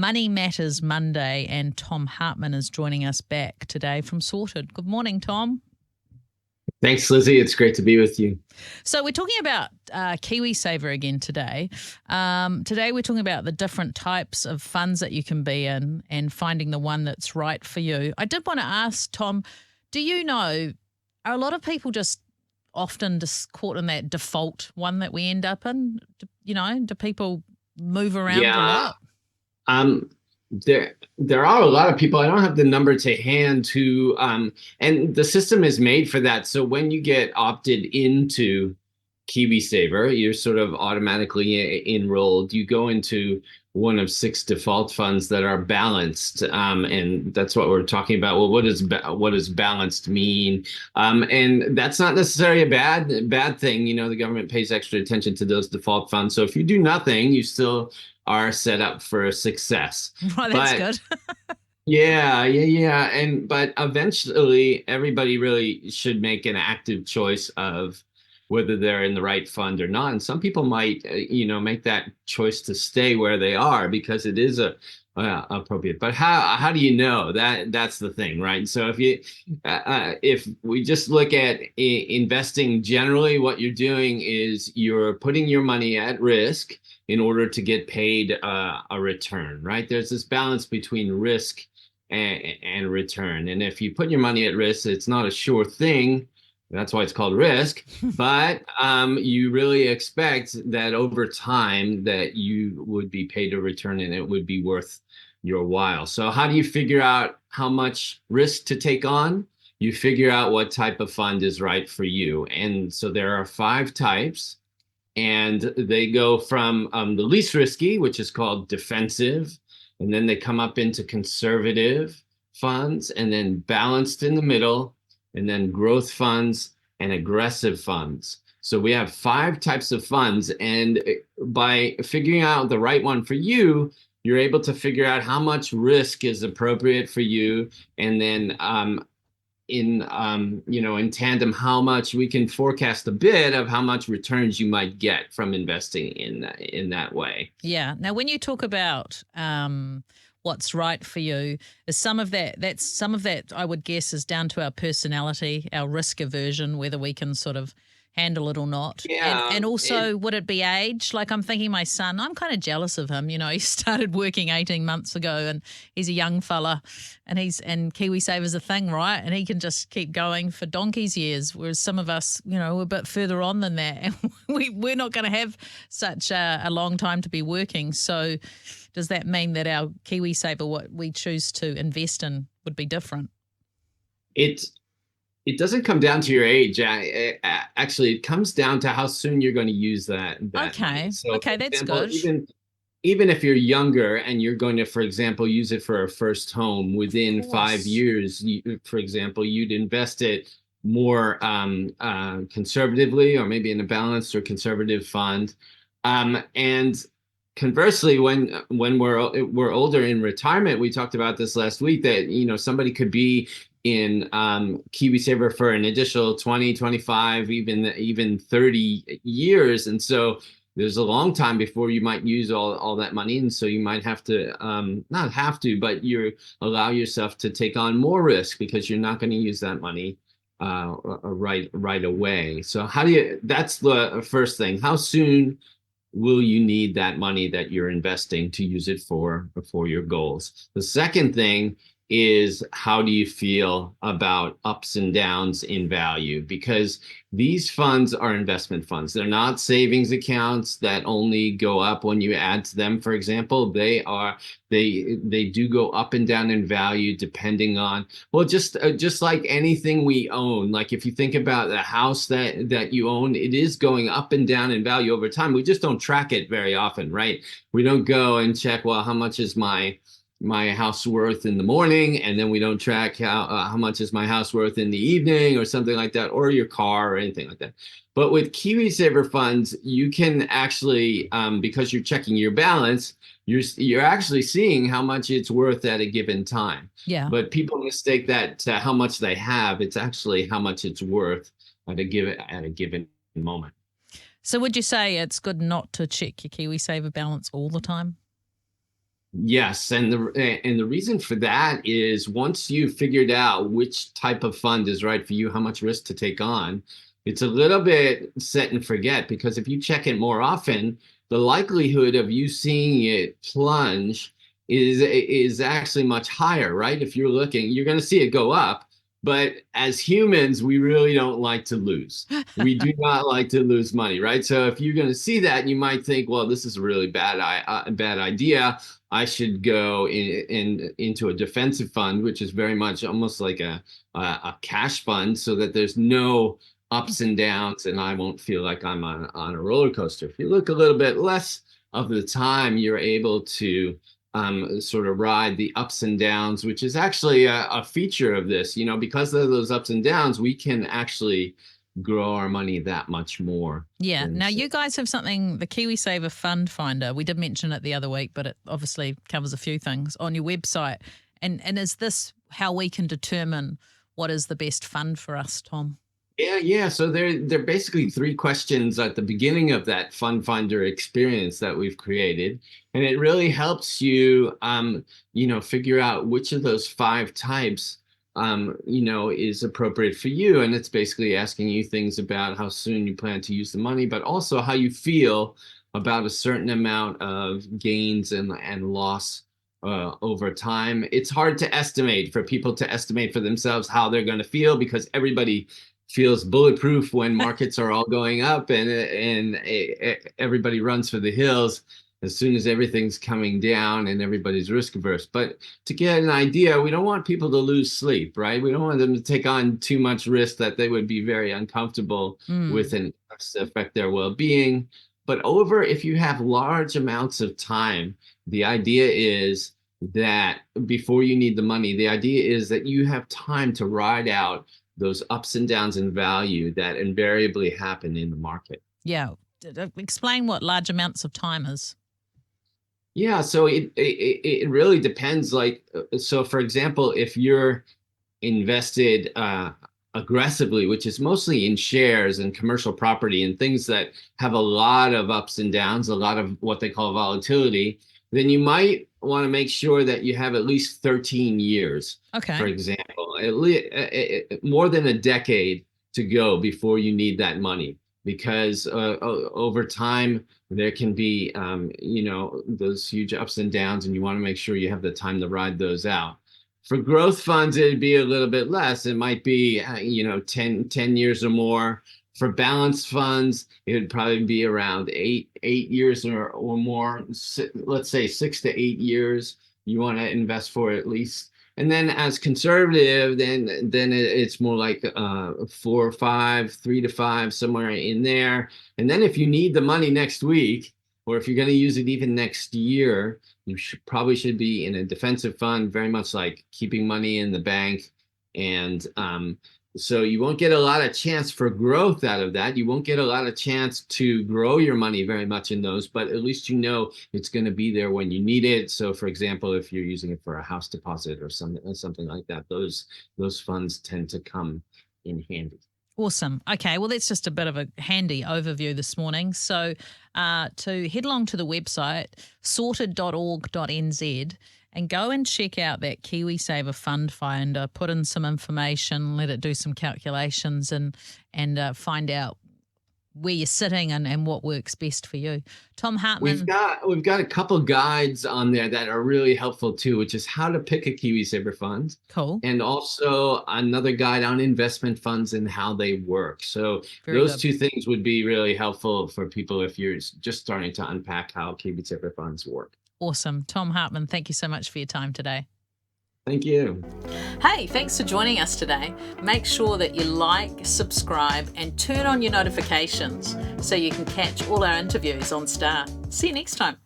Money Matters Monday, and Tom Hartmann is joining us back today from Sorted. Good morning, Tom. Thanks, Lizzie. It's great to be with you. So we're talking about KiwiSaver again today. Today we're talking about the different types of funds that you can be in and finding the one that's right for you. I did want to ask, Tom, do you know, are a lot of people just often just caught in that default one that we end up in? Do people move around a lot? Um, there are a lot of people. I don't have the number to hand who, and the system is made for that. So when you get opted into KiwiSaver, you're sort of automatically enrolled. You go into one of 6 default funds that are balanced, and that's what we're talking about. Well, what does balanced mean? And that's not necessarily a bad thing. The government pays extra attention to those default funds. So if you do nothing, you still are set up for success. Well, that's good. Yeah. But eventually, everybody really should make an active choice of whether they're in the right fund or not. And some people might, make that choice to stay where they are because it is appropriate. But how do you know? That's the thing, right? So if we just look at investing generally, what you're doing is you're putting your money at risk in order to get paid a return, right? There's this balance between risk and return. And if you put your money at risk, it's not a sure thing. That's why it's called risk. But you really expect that over time that you would be paid a return and it would be worth your while. So how do you figure out how much risk to take on? You figure out what type of fund is right for you. And so there are 5 types. And they go from the least risky, which is called defensive, and then they come up into conservative funds, and then balanced in the middle, and then growth funds and aggressive funds. So we have 5 types of funds, and by figuring out the right one for you, you're able to figure out how much risk is appropriate for you, and then in tandem, how much we can forecast a bit of how much returns you might get from investing in that way. Yeah. Now, when you talk about what's right for you, is some of that I would guess is down to our personality, our risk aversion, whether we can sort of handle it or not. Yeah. And also, would it be age? Like, I'm thinking my son, I'm kind of jealous of him. He started working 18 months ago and he's a young fella and KiwiSaver's a thing, right? And he can just keep going for donkey's years, whereas some of us, we're a bit further on than that. And we're not going to have such a long time to be working. So does that mean that our KiwiSaver, what we choose to invest in, would be different? It doesn't come down to your age. Actually, it comes down to how soon you're going to use that Okay. money. So, Okay, for that's example, good. even if you're younger and you're going to, for example, use it for a first home within 5 years, for example, you'd invest it more conservatively, or maybe in a balanced or conservative fund. And conversely, when we're older in retirement, we talked about this last week, that somebody could be in KiwiSaver for an additional 20, 25, even 30 years. And so there's a long time before you might use all that money. And so you might have to, not have to, but you allow yourself to take on more risk because you're not going to use that money right away. So that's the first thing. How soon will you need that money that you're investing to use it for your goals? The second thing is, how do you feel about ups and downs in value? Because these funds are investment funds. They're not savings accounts that only go up when you add to them. For example, they do go up and down in value depending on, well, just like anything we own. Like if you think about the house that you own, it is going up and down in value over time. We just don't track it very often, right? We don't go and check, well, how much is my house worth in the morning, and then we don't track how much is my house worth in the evening or something like that, or your car or anything like that. But with KiwiSaver funds, you can actually, because you're checking your balance, you're actually seeing how much it's worth at a given time. Yeah. But people mistake that to how much they have. It's actually how much it's worth at a given moment. So would you say it's good not to check your KiwiSaver balance all the time? Yes, and the reason for that is once you've figured out which type of fund is right for you, how much risk to take on, it's a little bit set and forget, because if you check it more often, the likelihood of you seeing it plunge is actually much higher, right? If you're looking, you're going to see it go up, but as humans, we really don't like to lose. We do not like to lose money, right? So if you're going to see that, you might think, well, this is a really bad idea. I should go into a defensive fund, which is very much almost like a cash fund, so that there's no ups and downs, and I won't feel like I'm on a roller coaster. If you look a little bit less of the time, you're able to sort of ride the ups and downs, which is actually a feature of this. Because of those ups and downs, we can actually grow our money that much more. Yeah. Now, you guys have something, the KiwiSaver Fund Finder. We did mention it the other week, but it obviously covers a few things on your website. And is this how we can determine what is the best fund for us, Tom? Yeah. So they're basically 3 questions at the beginning of that fund finder experience that we've created, and it really helps you, figure out which of those 5 types, is appropriate for you. And it's basically asking you things about how soon you plan to use the money, but also how you feel about a certain amount of gains and loss over time. It's hard to estimate, for people to estimate for themselves how they're going to feel, because everybody feels bulletproof when markets are all going up, and everybody runs for the hills as soon as everything's coming down and everybody's risk averse. But to get an idea, we don't want people to lose sleep, right? We don't want them to take on too much risk that they would be very uncomfortable with and affect their well-being. But if you have large amounts of time, the idea is that before you need the money, the idea is that you have time to ride out those ups and downs in value that invariably happen in the market. Yeah. Explain what large amounts of time is. Yeah, so it really depends. So for example, if you're invested aggressively, which is mostly in shares and commercial property and things that have a lot of ups and downs, a lot of what they call volatility, then you might want to make sure that you have at least 13 years, for example, at least more than a decade to go before you need that money, because over time there can be, those huge ups and downs, and you want to make sure you have the time to ride those out. For growth funds, it'd be a little bit less. It might be, 10 years or more. For balanced funds, it would probably be around eight years or more. Let's say 6 to 8 years you want to invest for at least. And then as conservative, then it's more like 4 or 5, 3 to 5, somewhere in there. And then if you need the money next week, or if you're going to use it even next year, you probably should be in a defensive fund, very much like keeping money in the bank. And so you won't get a lot of chance for growth out of that. You won't get a lot of chance to grow your money very much in those, but at least it's going to be there when you need it. So for example, if you're using it for a house deposit or something like that, those funds tend to come in handy. Awesome. Okay, well, that's just a bit of a handy overview this morning. So to head along to the website, sorted.org.nz, and go and check out that KiwiSaver Fund Finder, put in some information, let it do some calculations, and find out where you're sitting and what works best for you. Tom Hartmann. We've got a couple guides on there that are really helpful too, which is how to pick a KiwiSaver fund. Cool. And also another guide on investment funds and how they work. So those 2 things would be really helpful for people if you're just starting to unpack how KiwiSaver funds work. Awesome. Tom Hartmann, thank you so much for your time today. Thank you. Hey, thanks for joining us today. Make sure that you like, subscribe, and turn on your notifications so you can catch all our interviews on Star. See you next time.